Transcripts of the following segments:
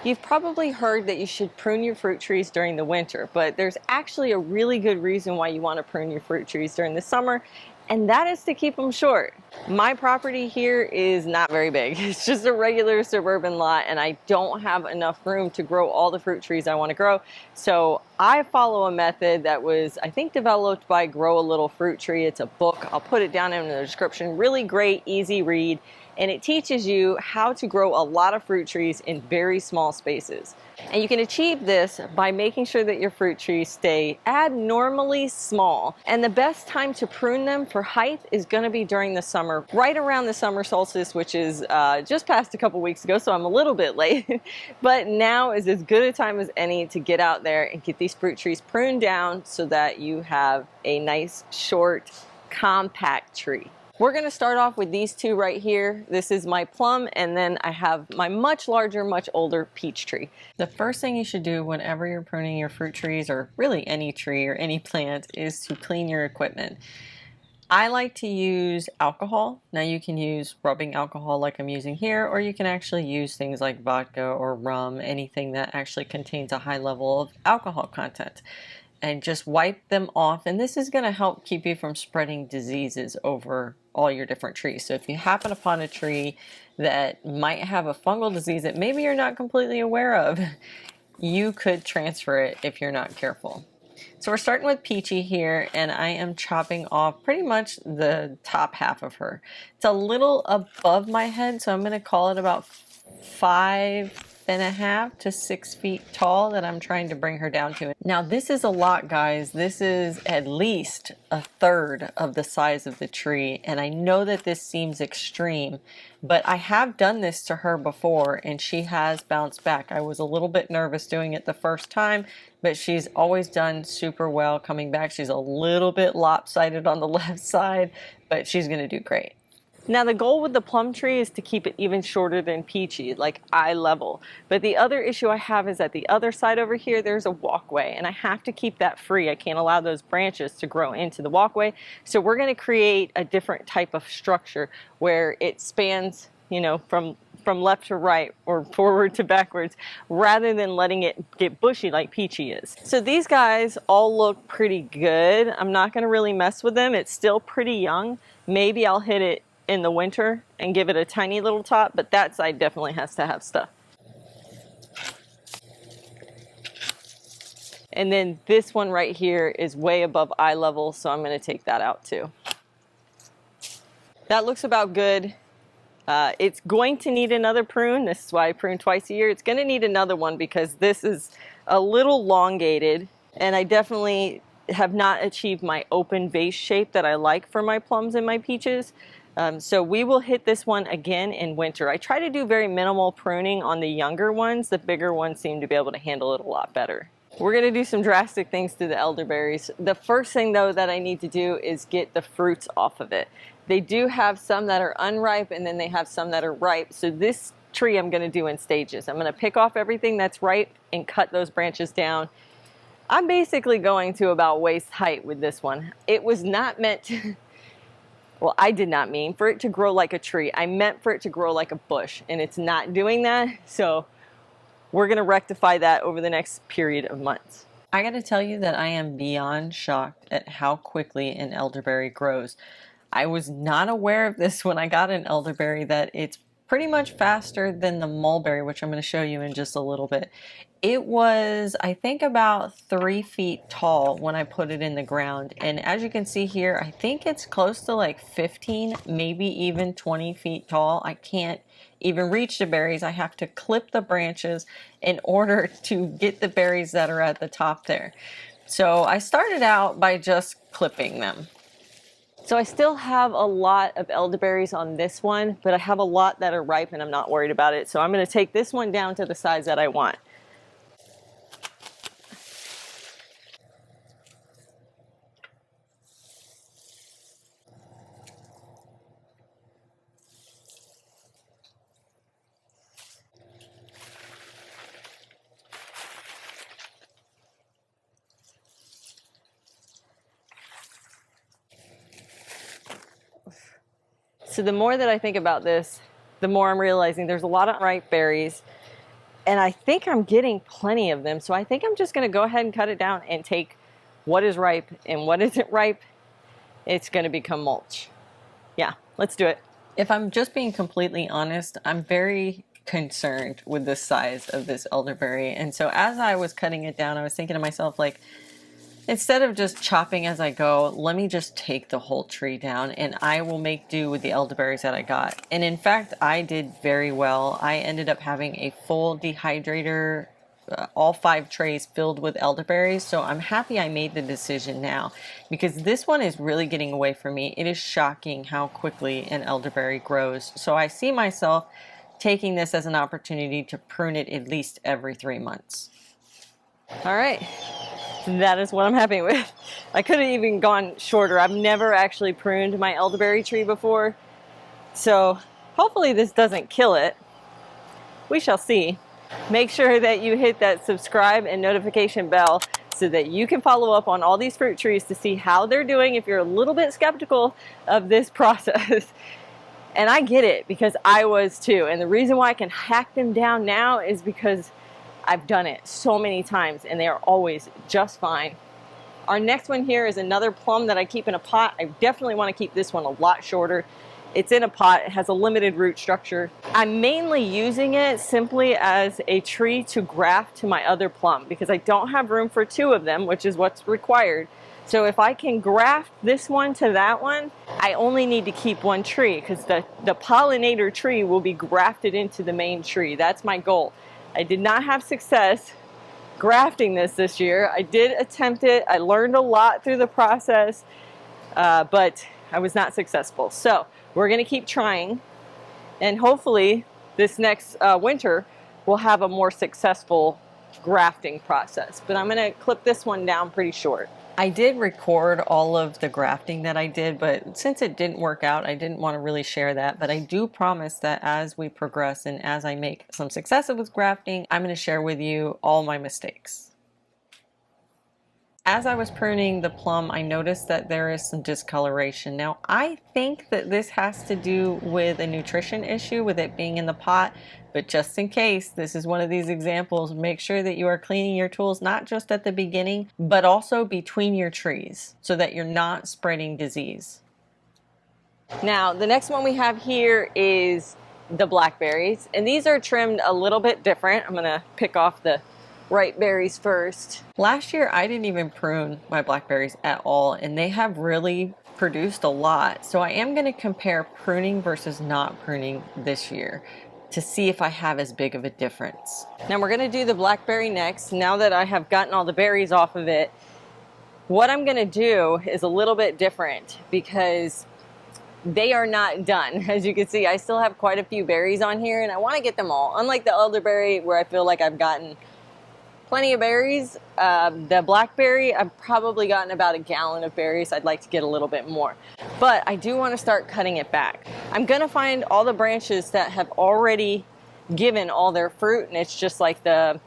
You've probably heard that you should prune your fruit trees during the winter, but there's actually a really good reason why you want to prune your fruit trees during the summer, and that is to keep them short. My property here is not very big. It's just a regular suburban lot, and I don't have enough room to grow all the fruit trees I want to grow. So I follow a method that was, I think, developed by Grow a Little Fruit Tree. It's a book. I'll put it down in the description. Really great, easy read. And it teaches you how to grow a lot of fruit trees in very small spaces. And you can achieve this by making sure that your fruit trees stay abnormally small. And the best time to prune them for height is going to be during the summer, right around the summer solstice, which is just past a couple weeks ago, so I'm a little bit late. But now is as good a time as any to get out there and get these fruit trees pruned down so that you have a nice, short, compact tree. We're going to start off with these two right here. This is my plum, and then I have my much larger, much older peach tree. The first thing you should do whenever you're pruning your fruit trees, or really any tree or any plant, is to clean your equipment. I like to use alcohol. Now you can use rubbing alcohol like I'm using here, or you can actually use things like vodka or rum, anything that actually contains a high level of alcohol content. And just wipe them off, and this is going to help keep you from spreading diseases over all your different trees. So if you happen upon a tree that might have a fungal disease that maybe you're not completely aware of, you could transfer it if you're not careful. So we're starting with Peachy here, and I am chopping off pretty much the top half of her. It's a little above my head, so I'm going to call it about 5.5 to 6 feet tall that I'm trying to bring her down to. Now this is a lot, guys. This is at least a third of the size of the tree, and I know that this seems extreme, but I have done this to her before and she has bounced back. I was a little bit nervous doing it the first time, but she's always done super well coming back. She's a little bit lopsided on the left side, but she's gonna do great. Now the goal with the plum tree is to keep it even shorter than Peachy, like eye level. But the other issue I have is at the other side over here, there's a walkway, and I have to keep that free. I can't allow those branches to grow into the walkway. So we're going to create a different type of structure where it spans, you know, from left to right or forward to backwards, rather than letting it get bushy like Peachy is. So these guys all look pretty good. I'm not going to really mess with them. It's still pretty young. Maybe I'll hit it in the winter and give it a tiny little top, but that side definitely has to have stuff. And then this one right here is way above eye level, so I'm going to take that out too. That looks about good. It's going to need another prune. This is why I prune twice a year. It's going to need another one because this is a little elongated, and I definitely have not achieved my open vase shape that I like for my plums and my peaches. So we will hit this one again in winter. I try to do very minimal pruning on the younger ones. The bigger ones seem to be able to handle it a lot better. We're going to do some drastic things to the elderberries. The first thing though that I need to do is get the fruits off of it. They do have some that are unripe, and then they have some that are ripe. So this tree I'm going to do in stages. I'm going to pick off everything that's ripe and cut those branches down. I'm basically going to about waist height with this one. It was not meant to... Well, I did not mean for it to grow like a tree. I meant for it to grow like a bush, and it's not doing that. So we're going to rectify that over the next period of months. I got to tell you that I am beyond shocked at how quickly an elderberry grows. I was not aware of this when I got an elderberry, that it's pretty much faster than the mulberry, which I'm going to show you in just a little bit. It was, I think, about 3 feet tall when I put it in the ground. And as you can see here, I think it's close to like 15, maybe even 20 feet tall. I can't even reach the berries. I have to clip the branches in order to get the berries that are at the top there. So I started out by just clipping them. So I still have a lot of elderberries on this one, but I have a lot that are ripe and I'm not worried about it. So I'm going to take this one down to the size that I want. So the more that I think about this, the more I'm realizing there's a lot of ripe berries. And I think I'm getting plenty of them. So I think I'm just gonna go ahead and cut it down and take what is ripe and what isn't ripe. It's gonna become mulch. Yeah, let's do it. If I'm just being completely honest, I'm very concerned with the size of this elderberry. And so as I was cutting it down, I was thinking to myself, like, instead of just chopping as I go, let me just take the whole tree down and I will make do with the elderberries that I got. And in fact, I did very well. I ended up having a full dehydrator, all 5 trays filled with elderberries. So I'm happy I made the decision now, because this one is really getting away from me. It is shocking how quickly an elderberry grows. So I see myself taking this as an opportunity to prune it at least every 3 months. All right. That is what I'm happy with. I could have even gone shorter. I've never actually pruned my elderberry tree before. So hopefully this doesn't kill it. We shall see. Make sure that you hit that subscribe and notification bell so that you can follow up on all these fruit trees to see how they're doing if you're a little bit skeptical of this process. And I get it, because I was too. And the reason why I can hack them down now is because I've done it so many times and they are always just fine. Our next one here is another plum that I keep in a pot. I definitely want to keep this one a lot shorter. It's in a pot, it has a limited root structure. I'm mainly using it simply as a tree to graft to my other plum because I don't have room for 2 of them, which is what's required. So if I can graft this one to that one, I only need to keep 1 tree because the pollinator tree will be grafted into the main tree. That's my goal. I did not have success grafting this year. I did attempt it. I learned a lot through the process, but I was not successful. So we're going to keep trying, and hopefully this next winter we'll have a more successful grafting process. But I'm going to clip this one down pretty short. I did record all of the grafting that I did, but since it didn't work out, I didn't want to really share that. But I do promise that as we progress and as I make some successes with grafting, I'm going to share with you all my mistakes. As I was pruning the plum, I noticed that there is some discoloration. Now, I think that this has to do with a nutrition issue with it being in the pot, but just in case, this is one of these examples. Make sure that you are cleaning your tools, not just at the beginning, but also between your trees so that you're not spreading disease. Now, the next one we have here is the blackberries, and these are trimmed a little bit different. I'm gonna pick off the ripe berries first. Last year I didn't even prune my blackberries at all, and they have really produced a lot. So I am going to compare pruning versus not pruning this year to see if I have as big of a difference. Now we're going to do the blackberry next. Now that I have gotten all the berries off of it, what I'm going to do is a little bit different because they are not done. As you can see, I still have quite a few berries on here and I want to get them all. Unlike the elderberry where I feel like I've gotten plenty of berries, the blackberry, I've probably gotten about 1 gallon of berries. I'd like to get a little bit more, but I do want to start cutting it back. I'm gonna find all the branches that have already given all their fruit, and it's just like the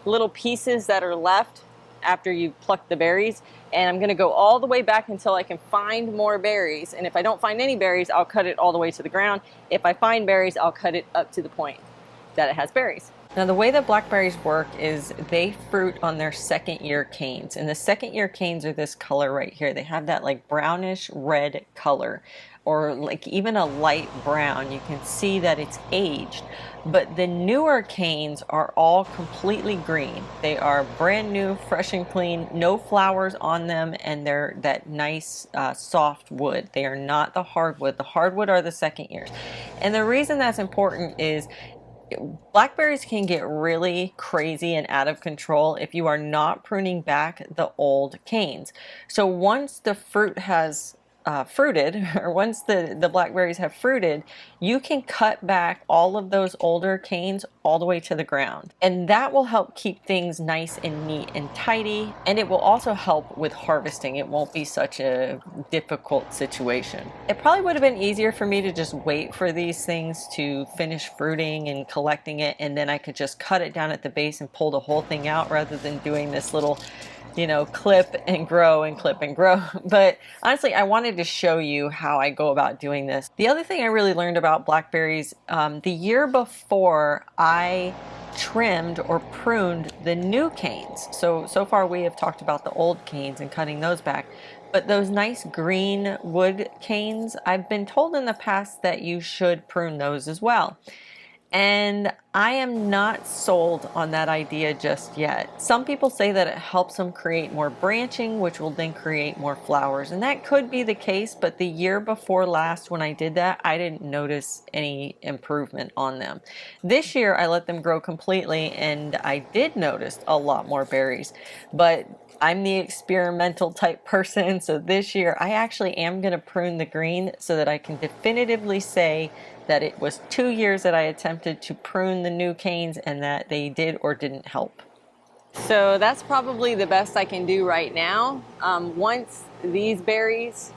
little pieces that are left after you pluck the berries, and I'm gonna go all the way back until I can find more berries. And if I don't find any berries, I'll cut it all the way to the ground. If I find berries, I'll cut it up to the point that it has berries. Now the way that blackberries work is they fruit on their 2nd year canes, and the 2nd year canes are this color right here. They have that like brownish red color, or like even a light brown. You can see that it's aged. But the newer canes are all completely green. They are brand new, fresh and clean, no flowers on them, and they're that nice soft wood. They are not the hardwood. The hardwood are the 2nd years. And the reason that's important is blackberries can get really crazy and out of control if you are not pruning back the old canes. So once the fruit has fruited, or once the blackberries have fruited, you can cut back all of those older canes all the way to the ground. And that will help keep things nice and neat and tidy. And it will also help with harvesting. It won't be such a difficult situation. It probably would have been easier for me to just wait for these things to finish fruiting and collecting it, and then I could just cut it down at the base and pull the whole thing out rather than doing this little, you know, clip and grow and clip and grow. But honestly, I wanted to show you how I go about doing this. The other thing I really learned about blackberries, the year before I trimmed or pruned the new canes. So far we have talked about the old canes and cutting those back, but those nice green wood canes, I've been told in the past that you should prune those as well. And I am not sold on that idea just yet. Some people say that it helps them create more branching, which will then create more flowers. And that could be the case, but the year before last when I did that, I didn't notice any improvement on them. This year I let them grow completely and I did notice a lot more berries. But I'm the experimental type person, so this year I actually am going to prune the green so that I can definitively say that it was 2 years that I attempted to prune the new canes and that they did or didn't help. So that's probably the best I can do right now. Once these berries,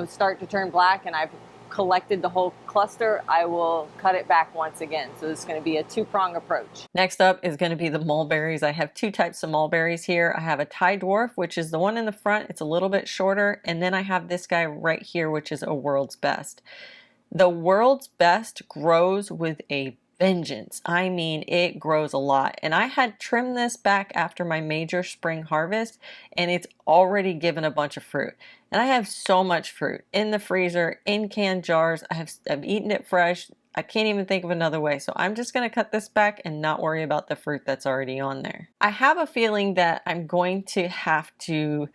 start to turn black and I've collected the whole cluster, I will cut it back once again. So it's going to be a two-prong approach. Next up is going to be the mulberries. I have two types of mulberries here. I have a Thai dwarf, which is the one in the front. It's a little bit shorter. And then I have this guy right here, which is a world's best. The world's best grows with a vengeance. I mean, it grows a lot. And I had trimmed this back after my major spring harvest, and it's already given a bunch of fruit. And I have so much fruit in the freezer, in canned jars. I've eaten it fresh. I can't even think of another way. So I'm just going to cut this back and not worry about the fruit that's already on there. I have a feeling that I'm going to have to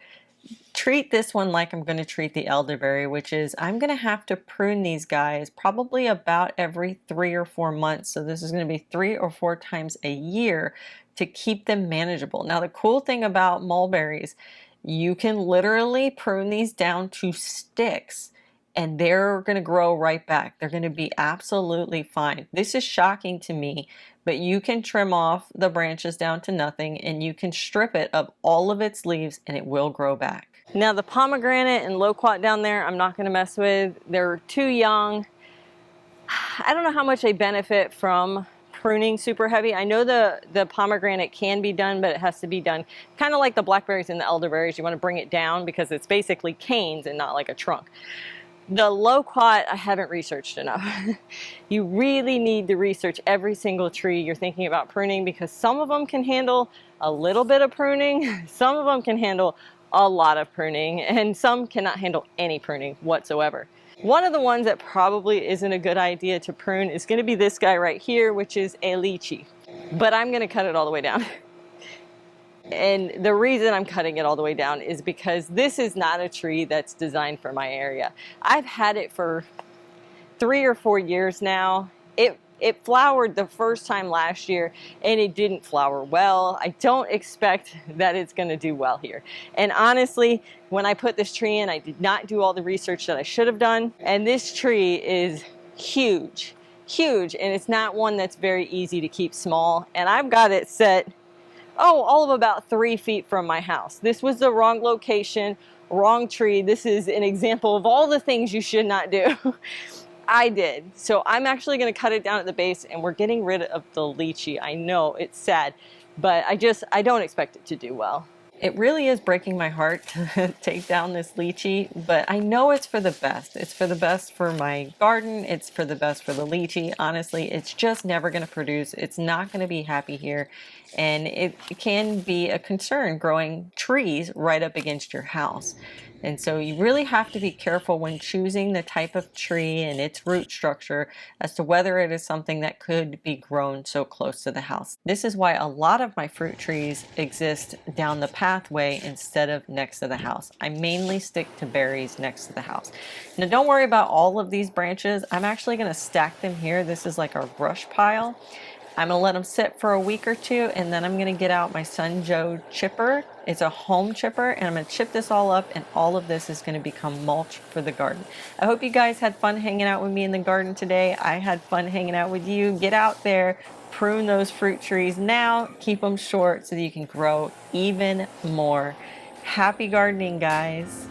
treat this one like I'm going to treat the elderberry, which is I'm going to have to prune these guys probably about every 3 or 4 months. So this is going to be 3 or 4 times a year to keep them manageable. Now the cool thing about mulberries, you can literally prune these down to sticks and they're going to grow right back. They're going to be absolutely fine. This is shocking to me, but you can trim off the branches down to nothing and you can strip it of all of its leaves and it will grow back. Now the pomegranate and Lowquat down there, I'm not going to mess with. They're too young. I don't know how much they benefit from pruning super heavy. I know the pomegranate can be done, but it has to be done kind of like the blackberries and the elderberries. You want to bring it down because it's basically canes and not like a trunk. The Lowquat, I haven't researched enough. You really need to research every single tree you're thinking about pruning because some of them can handle a little bit of pruning, some of them can handle a lot of pruning, and some cannot handle any pruning whatsoever. One of the ones that probably isn't a good idea to prune is going to be this guy right here, which is a lychee. But I'm going to cut it all the way down. And the reason I'm cutting it all the way down is because this is not a tree that's designed for my area. I've had it for 3 or 4 years now. It flowered the first time last year and it didn't flower well. I don't expect that it's going to do well here. And honestly, when I put this tree in, I did not do all the research that I should have done. And this tree is huge, huge. And it's not one that's very easy to keep small. And I've got it set all of about 3 feet from my house. This was the wrong location, wrong tree. This is an example of all the things you should not do. I did. So I'm actually going to cut it down at the base and we're getting rid of the lychee. I know it's sad, but I don't expect it to do well. It really is breaking my heart to take down this lychee, but I know it's for the best. It's for the best for my garden. It's for the best for the lychee. Honestly, it's just never going to produce. It's not going to be happy here. And it can be a concern growing trees right up against your house. And so you really have to be careful when choosing the type of tree and its root structure as to whether it is something that could be grown so close to the house. This is why a lot of my fruit trees exist down the pathway instead of next to the house. I mainly stick to berries next to the house. Now don't worry about all of these branches. I'm actually going to stack them here. This is like our brush pile. I'm going to let them sit for a week or two and then I'm going to get out my Sun Joe chipper. It's a home chipper and I'm going to chip this all up and all of this is going to become mulch for the garden. I hope you guys had fun hanging out with me in the garden today. I had fun hanging out with you. Get out there, prune those fruit trees now, keep them short so that you can grow even more. Happy gardening, guys.